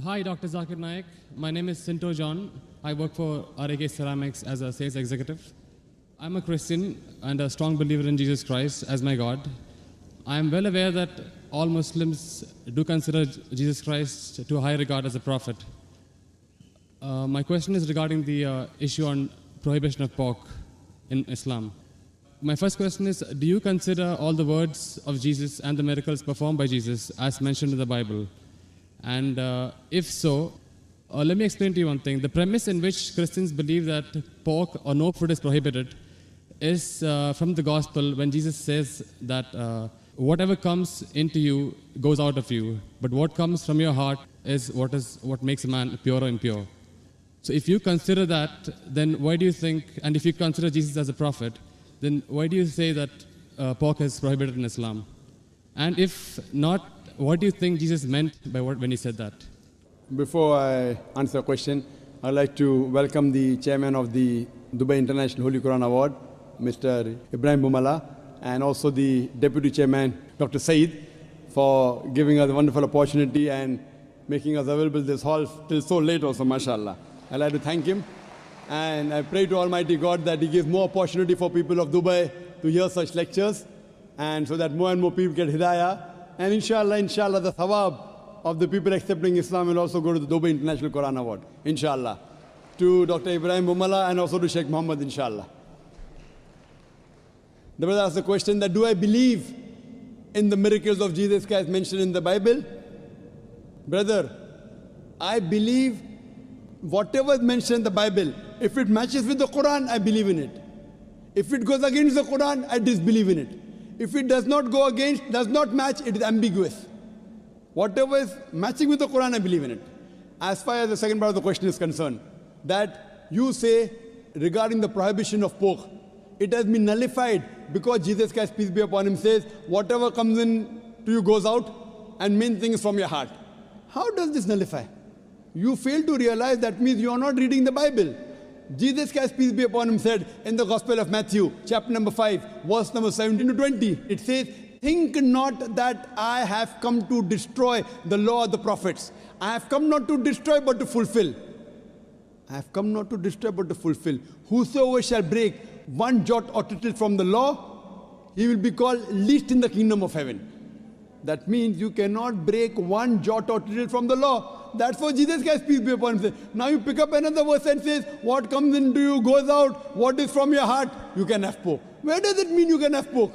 Hi, Dr. Zakir Naik. My name is Sinto John. I work for RAK Ceramics as a sales executive. I'm a Christian and a strong believer in Jesus Christ as my God. I am well aware that all Muslims do consider Jesus Christ to a high regard as a prophet. My question is regarding the issue on prohibition of pork in Islam. My first question is, do you consider all the words of Jesus and the miracles performed by Jesus as mentioned in the Bible? And if so, let me explain to you one thing. The premise in which Christians believe that pork or no food is prohibited is from the gospel when Jesus says that whatever comes into you goes out of you, but what comes from your heart is what makes a man pure or impure. So if you consider that, then why do you think, and if you consider Jesus as a prophet, then why do you say that pork is prohibited in Islam? And if not, what do you think Jesus meant by when he said that? Before I answer the question, I'd like to welcome the chairman of the Dubai International Holy Quran Award, Mr. Ibrahim Bumala, and also the deputy chairman, Dr. Saeed, for giving us a wonderful opportunity and making us available this hall till so late also, mashallah. I'd like to thank him. And I pray to Almighty God that He gives more opportunity for people of Dubai to hear such lectures, and so that more and more people get hidayah. And inshallah, the thawab of the people accepting Islam will also go to the Dubai International Quran Award, inshallah. To Dr. Ibrahim Bumala and also to Sheikh Muhammad, inshallah. The brother asked the question that, do I believe in the miracles of Jesus Christ mentioned in the Bible? Brother, I believe whatever is mentioned in the Bible, if it matches with the Quran, I believe in it. If it goes against the Quran, I disbelieve in it. If it does not go against, does not match, it is ambiguous. Whatever is matching with the Quran, I believe in it. As far as the second part of the question is concerned, that you say regarding the prohibition of pork, it has been nullified because Jesus Christ, peace be upon him, says, whatever comes in to you goes out, and main thing is from your heart. How does this nullify? You fail to realize that means you are not reading the Bible. Jesus Christ, peace be upon him, said in the Gospel of Matthew, chapter number 5, verse number 17 to 20, it says, think not that I have come to destroy the law of the prophets. I have come not to destroy but to fulfill. I have come not to destroy but to fulfill. Whosoever shall break one jot or tittle from the law, he will be called least in the kingdom of heaven. That means you cannot break one jot or tittle from the law. That's what Jesus Christ, peace be upon him, says. Now you pick up another verse and says, what comes into you goes out, what is from your heart, you can have pork. Where does it mean you can have pork?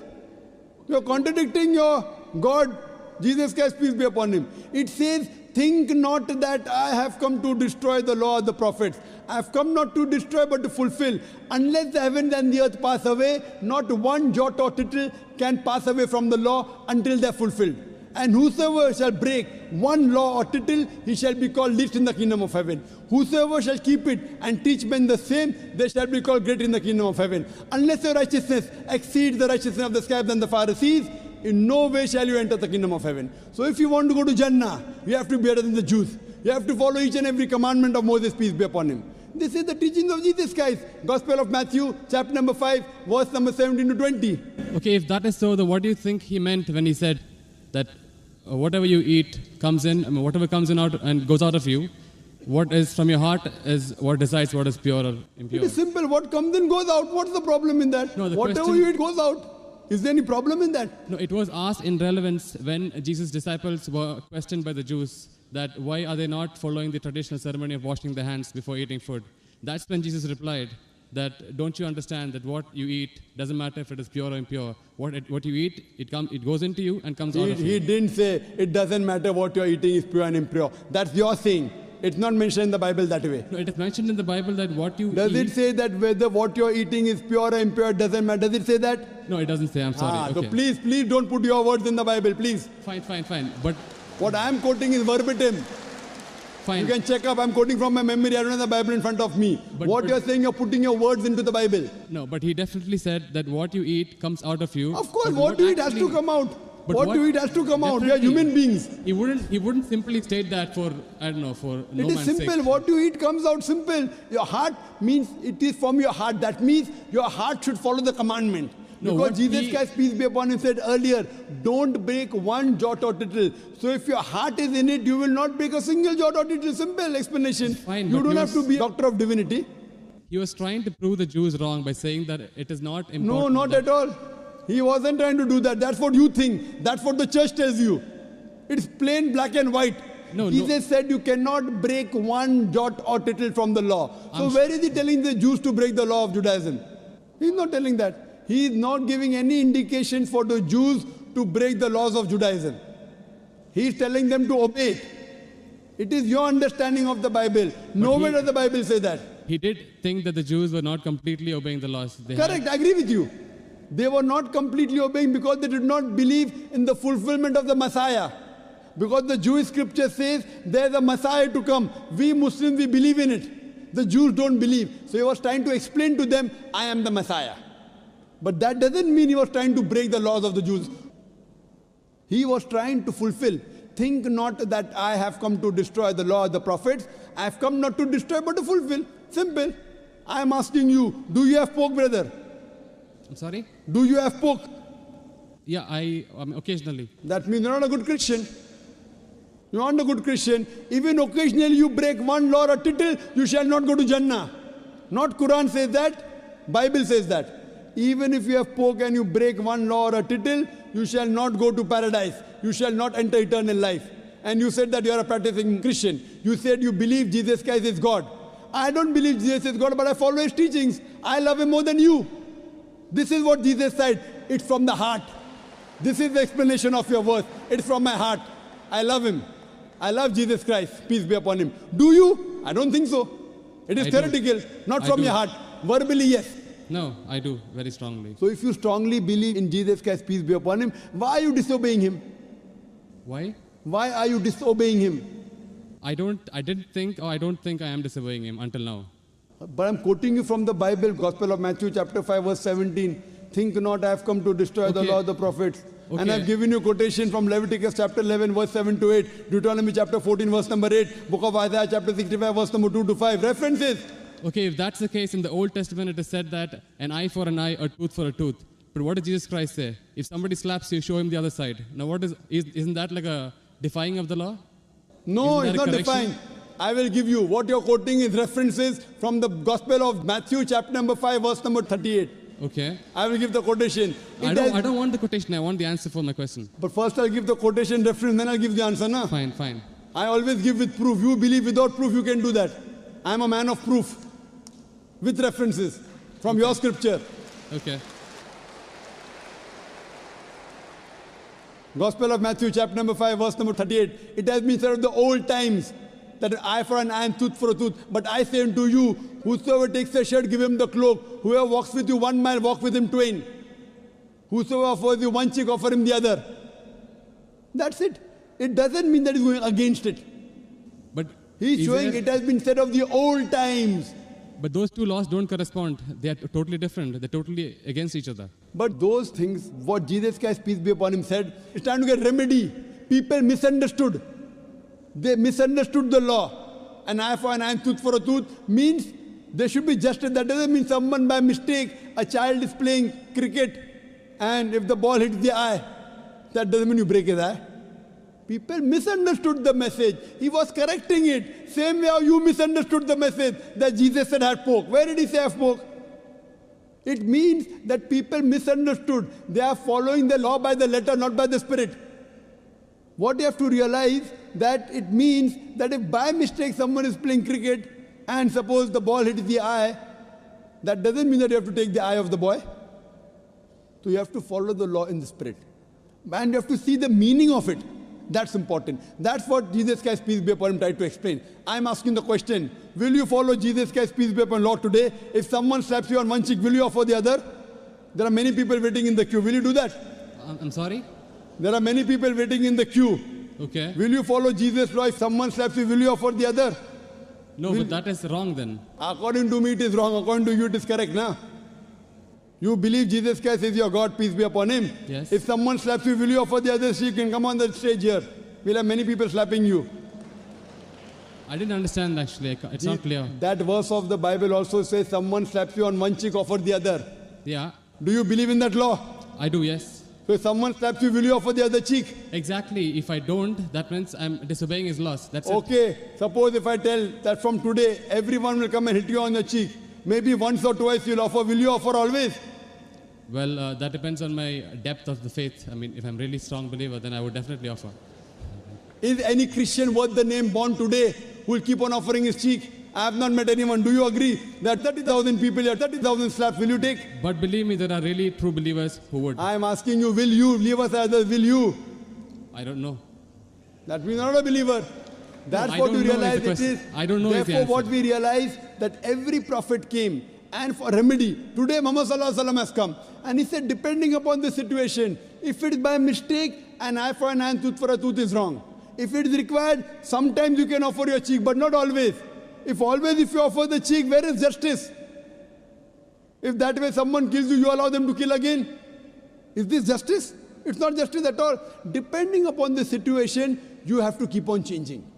You're contradicting your God, Jesus Christ, peace be upon him. It says, think not that I have come to destroy the law of the prophets. I have come not to destroy but to fulfill. Unless the heavens and the earth pass away, not one jot or tittle can pass away from the law until they are fulfilled. And whosoever shall break one law or tittle, he shall be called least in the kingdom of heaven. Whosoever shall keep it and teach men the same, they shall be called great in the kingdom of heaven. Unless your righteousness exceeds the righteousness of the scribes and the Pharisees, in no way shall you enter the kingdom of heaven. So if you want to go to Jannah, you have to be better than the Jews. You have to follow each and every commandment of Moses, peace be upon him. This is the teachings of Jesus Christ. Gospel of Matthew, chapter number 5, verse number 17 to 20. Okay, if that is so, then what do you think he meant when he said that whatever you eat comes in, whatever comes in out and goes out of you, what is from your heart is what decides what is pure or impure? It is simple. What comes in goes out. What's the problem in that? No, whatever you eat goes out. Is there any problem in that? No, it was asked in relevance when Jesus' disciples were questioned by the Jews that why are they not following the traditional ceremony of washing their hands before eating food. That's when Jesus replied that don't you understand that what you eat doesn't matter if it is pure or impure. What you eat, it goes into you and comes out of you. He didn't say it doesn't matter what you're eating is pure and impure. That's your saying. It's not mentioned in the Bible that way. No, it is mentioned in the Bible that what you Does eat... it say that whether what you're eating is pure or impure doesn't matter? Does it say that? No, it doesn't say. I'm sorry. So please don't put your words in the Bible, please. Fine. But what I'm quoting is verbatim. Fine. You can check up. I'm quoting from my memory. I don't have the Bible in front of me. But you're saying, you're putting your words into the Bible. No, but he definitely said that what you eat comes out of you. Of course, what you eat has to come out. What you eat has to come out. We are human beings. He wouldn't simply state that for, I don't know, for no man's sake. It is simple. What you eat comes out simple. Your heart means it is from your heart. That means your heart should follow the commandment. No, Because what Jesus he- Christ, peace be upon him, said earlier, don't break one jot or tittle. So if your heart is in it, you will not break a single jot or tittle. Simple explanation. Fine, You but don't he have to was- be a doctor of divinity. He was trying to prove the Jews wrong by saying that it is not important. No, not that- at all. He wasn't trying to do that. That's what you think. That's what the church tells you. It's plain black and white. No, Jesus said you cannot break one jot or tittle from the law. So I'm where is he telling the Jews to break the law of Judaism? He's not telling that. He is not giving any indication for the Jews to break the laws of Judaism. He is telling them to obey it. It is your understanding of the Bible. Nowhere does the Bible say that. He did think that the Jews were not completely obeying the laws. They had- Correct, I agree with you. They were not completely obeying because they did not believe in the fulfillment of the Messiah. Because the Jewish scripture says there's a Messiah to come. We Muslims, we believe in it. The Jews don't believe. So he was trying to explain to them, I am the Messiah. But that doesn't mean he was trying to break the laws of the Jews. He was trying to fulfill. Think not that I have come to destroy the law of the prophets. I have come not to destroy but to fulfill. Simple. I am asking you, do you have pork, brother? I'm sorry? Do you have pork? Yeah, I occasionally. That means you're not a good Christian. You're not a good Christian. Even occasionally you break one law or a tittle, you shall not go to Jannah. Not Quran says that, Bible says that. Even if you have pork and you break one law or a tittle, you shall not go to paradise. You shall not enter eternal life. And you said that you are a practicing Christian. You said you believe Jesus Christ is God. I don't believe Jesus is God, but I follow his teachings. I love him more than you. This is what Jesus said. It's from the heart. This is the explanation of your verse. It's from my heart. I love him. I love Jesus Christ. Peace be upon him. Do you? I don't think so. It is I do. theoretical, not I from do. your heart. Verbally, yes. No, I do very strongly. So if you strongly believe in Jesus Christ, peace be upon him, why are you disobeying him? Why? Why are you disobeying him? I don't think I am disobeying him until now. But I'm quoting you from the Bible, Gospel of Matthew chapter 5 verse 17. Think not I have come to destroy the Okay. law of the prophets. And Okay. I've given you quotation from Leviticus chapter 11 verse 7 to 8, Deuteronomy chapter 14 verse number 8, Book of Isaiah chapter 65 verse number 2 to 5. References. Okay, if that's the case, in the Old Testament it is said that an eye for an eye, a tooth for a tooth. But what did Jesus Christ say? If somebody slaps you, show him the other side. Now isn't that like a defying of the law? No, Isn't it's that not a correction? defined. I will give you. What you're quoting is references from the Gospel of Matthew chapter number 5 verse number 38. Okay. I will give the quotation. I It has- don't want the quotation, I want the answer for my question. But first I'll give the quotation reference, then I'll give the answer. Na? Fine, fine. I always give with proof. You believe without proof, you can do that. I'm a man of proof. With references from your scripture. Okay. Gospel of Matthew chapter number 5 verse number 38. It has been said of the old times that an eye for an eye and tooth for a tooth. But I say unto you, whosoever takes a shirt, give him the cloak. Whoever walks with you 1 mile, walk with him twain. Whosoever offers you one cheek, offer him the other. That's it. It doesn't mean that he's going against it. But He's is showing there- it has been said of the old times. But those two laws don't correspond. They are totally different. They're totally against each other. But those things, what Jesus Christ, peace be upon him, said, is trying to get remedy. People misunderstood. They misunderstood the law. An eye for an eye and tooth for a tooth means there should be justice. That doesn't mean someone by mistake, a child is playing cricket, and if the ball hits the eye, that doesn't mean you break his eye. People misunderstood the message. He was correcting it. Same way how you misunderstood the message that Jesus said had pork. Where did he say have pork? It means that people misunderstood. They are following the law by the letter, not by the spirit. What you have to realize that it means that if by mistake someone is playing cricket and suppose the ball hits the eye, that doesn't mean that you have to take the eye of the boy. So you have to follow the law in the spirit. And you have to see the meaning of it. That's important. That's what Jesus Christ, peace be upon him, tried to explain. I'm asking the question, will you follow Jesus Christ, peace be upon law today? If someone slaps you on one cheek, will you offer the other? There are many people waiting in the queue. Will you do that? I'm sorry? There are many people waiting in the queue. Okay. Will you follow Jesus' law? If someone slaps you, will you offer the other? No, but that is wrong then. According to me, it is wrong. According to you, it is correct, now. You believe Jesus Christ is your God, peace be upon him. Yes. If someone slaps you, will you offer the other cheek? You can come on the stage here. We'll have many people slapping you. I didn't understand actually. It's not clear. That verse of the Bible also says someone slaps you on one cheek, offer the other. Yeah. Do you believe in that law? I do, yes. So if someone slaps you, will you offer the other cheek? Exactly. If I don't, that means I'm disobeying his laws. That's it. Okay, suppose if I tell that from today, everyone will come and hit you on the cheek. Maybe once or twice you'll offer. Will you offer always? Well, that depends on my depth of the faith. I mean, if I'm really strong believer, then I would definitely offer. Is any Christian worth the name born today who will keep on offering his cheek? I have not met anyone. Do you agree that 30,000 people here, 30,000 slaps, will you take? But believe me, there are really true believers who would. I am asking you, will you? Leave us others, will you? I don't know. That means you're not a believer. That's I what don't you know realize is the it is. question. I don't know is the Therefore, what answer. we realize that every prophet came and for remedy. Today, Muhammad Sallallahu Alaihi Wasallam has come. And he said, depending upon the situation, if it is by mistake, an eye for an eye, tooth for a tooth is wrong. If it is required, sometimes you can offer your cheek, but not always. If you offer the cheek, where is justice? If that way someone kills you, you allow them to kill again. Is this justice? It's not justice at all. Depending upon the situation, you have to keep on changing.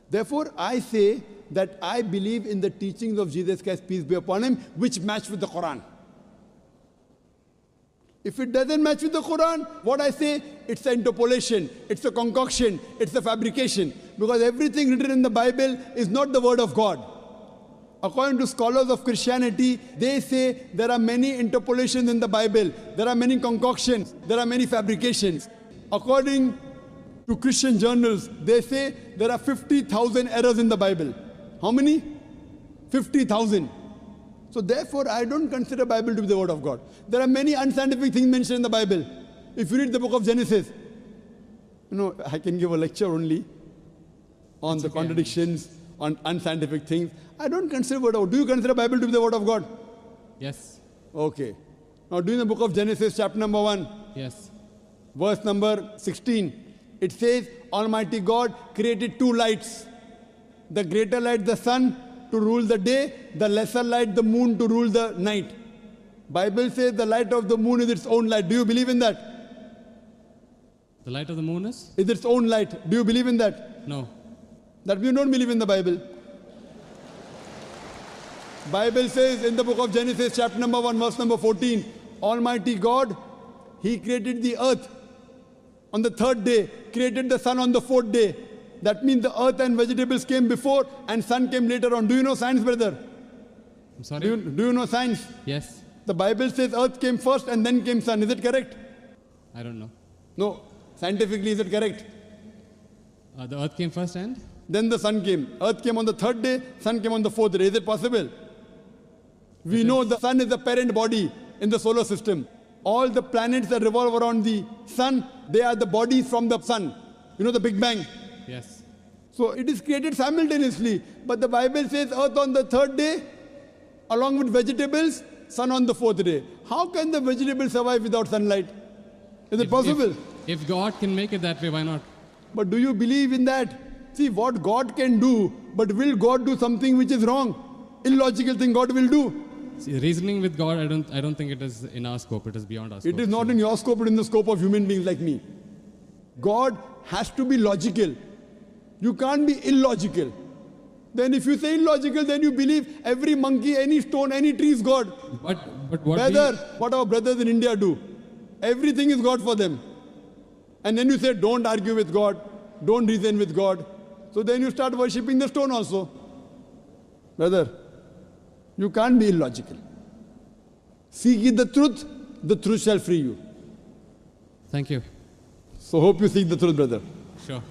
Therefore, I say that I believe in the teachings of Jesus Christ, peace be upon him, which match with the Quran. If it doesn't match with the Quran, what I say, it's an interpolation, it's a concoction, it's a fabrication. Because everything written in the Bible is not the word of God. According to scholars of Christianity, they say there are many interpolations in the Bible, there are many concoctions, there are many fabrications. According to Christian journals, they say there are 50,000 errors in the Bible. How many? 50,000. So therefore, I don't consider Bible to be the word of God. There are many unscientific things mentioned in the Bible. If you read the book of Genesis, I can give a lecture only on the contradictions, on unscientific things. I don't consider word of God. Do you consider Bible to be the word of God? Yes. Okay. Now do in the book of Genesis, chapter number 1, Yes. verse number 16. It says, Almighty God created two lights. The greater light, the sun, to rule the day, the lesser light, the moon, to rule the night. Bible says the light of the moon is its own light. Do you believe in that? The light of the moon is? Is its own light. Do you believe in that? No. That you don't believe in the Bible. Bible says in the book of Genesis, chapter number 1, verse number 14, Almighty God, He created the earth on the third day, created the sun on the fourth day. That means the earth and vegetables came before and sun came later on. Do you know science, brother? I'm sorry? Do you know science? Yes. The Bible says earth came first and then came sun. Is it correct? I don't know. No. Scientifically, is it correct? The earth came first and? Then the sun came. Earth came on the third day, sun came on the fourth day. Is it possible? We know the sun is the parent body in the solar system. All the planets that revolve around the sun, they are the bodies from the sun. You know the Big Bang? Yes. So it is created simultaneously. But the Bible says earth on the third day, along with vegetables, sun on the fourth day. How can the vegetables survive without sunlight? Is it possible? If God can make it that way, why not? But do you believe in that? See, what God can do, but will God do something which is wrong? Illogical thing God will do. See, reasoning with God, I don't think it is in our scope. It is beyond our scope. It is not in your scope, but in the scope of human beings like me. God has to be logical. You can't be illogical. Then if you say illogical, then you believe every monkey, any stone, any tree is God. But what What our brothers in India do. Everything is God for them. And then you say, don't argue with God. Don't reason with God. So then you start worshipping the stone also. Brother, you can't be illogical. Seek ye the truth shall free you. Thank you. So hope you seek the truth, brother. Sure.